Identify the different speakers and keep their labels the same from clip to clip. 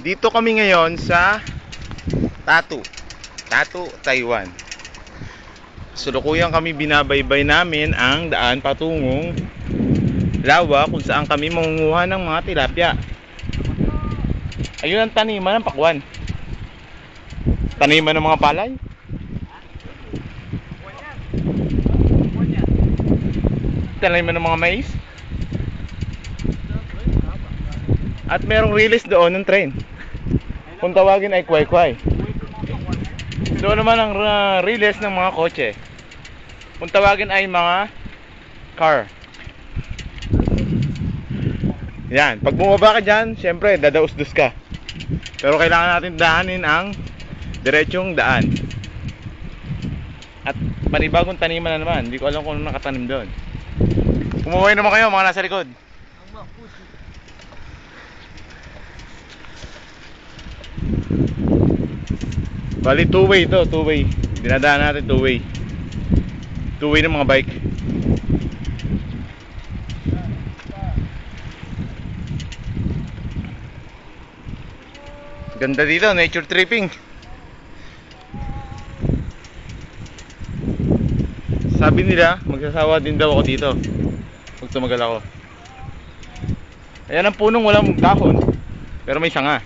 Speaker 1: Dito kami ngayon sa Tatu, Taiwan. Sulukuyan kami, binabaybay namin ang daan patungong lawa kung saan kami mangunguha ng mga tilapia. Ayun ang taniman ng pakwan. Taniman ng mga palay. Taniman ng mga mais. At merong release doon ng train. Kung tawagin ay kway-kway. Doon naman ang release ng mga kotse. Kung tawagin ay mga car. Yan, pag bumaba ka dyan, syempre dadaus-dus ka. Pero kailangan natin daanin ang diretsong daan. At panibagong taniman na naman. Hindi ko alam kung ano nakatanim doon. Umuwi naman kayo mga nasa likod. Bali two-way ito, two-way. Dinadaan natin two-way. Two-way ng mga bike. Ganda dito, nature tripping. Sabi nila, magsasawa din daw ako dito pag tumagal ako. Ayan ang punong walang dahon, pero may sanga.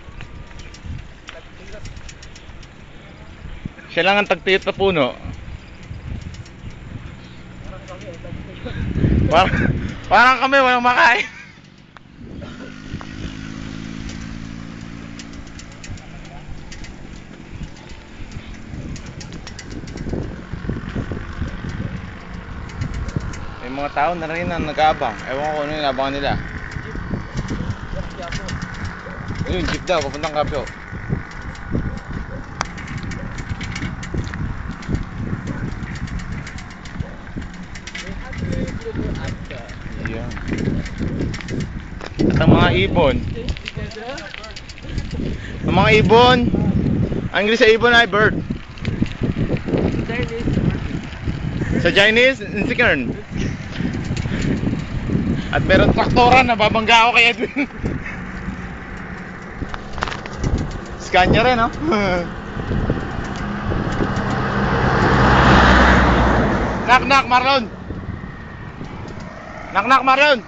Speaker 1: Siya lang ang tagtiyot na puno. Parang kami walang makain. May mga tao na rin ang nag-aabang. Ewan ko ano yung abangan nila. Ayun, jeep daw, papuntang Kapyo. Ayan. At ang mga ibon. Ang mga ibon, ang English sa ibon ay bird. Sa Chinese, insikern. At meron traktoran na babangga ako kay Edwin. Scania rin, no? Knock knock Marlon. Knock knock Marlon.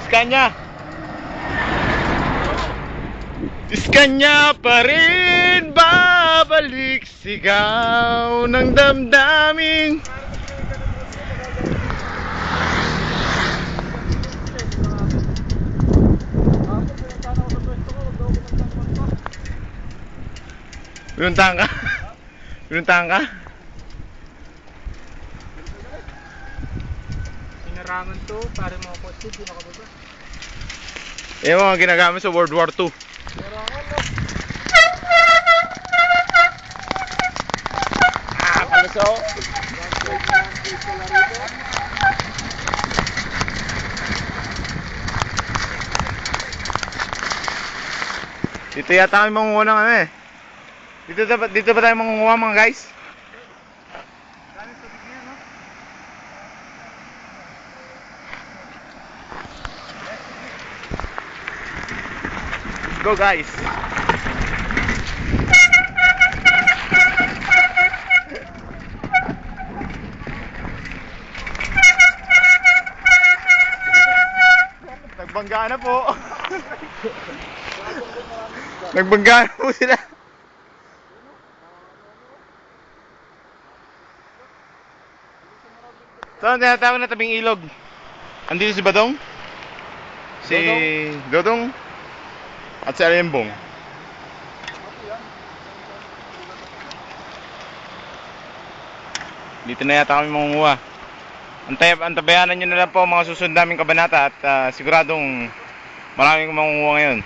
Speaker 1: Scania. Scania pa rin, babalik sigaw ng damdaming. Pinuntahan ka? Pinuntahan ka?
Speaker 2: Pinarangan to, para mga kotse, di nakababa.
Speaker 1: Yung mga ginagamit sa World War II.
Speaker 2: Pinarangan no?
Speaker 1: Palaso. Dito yata kami mangunguha ng ano eh. Dito ba tayo mangunguha mga guys? Go guys. Nagbangga na po. Nagbangga na po sila. Saan tinatawag na tabing ilog? Andito si Badong? Si Dodong? At si Alembong. Dito na yata kami mangunguha. Antabayanan nyo na lang po mga susunod naming kabanata. At siguradong maraming mangunguha ngayon.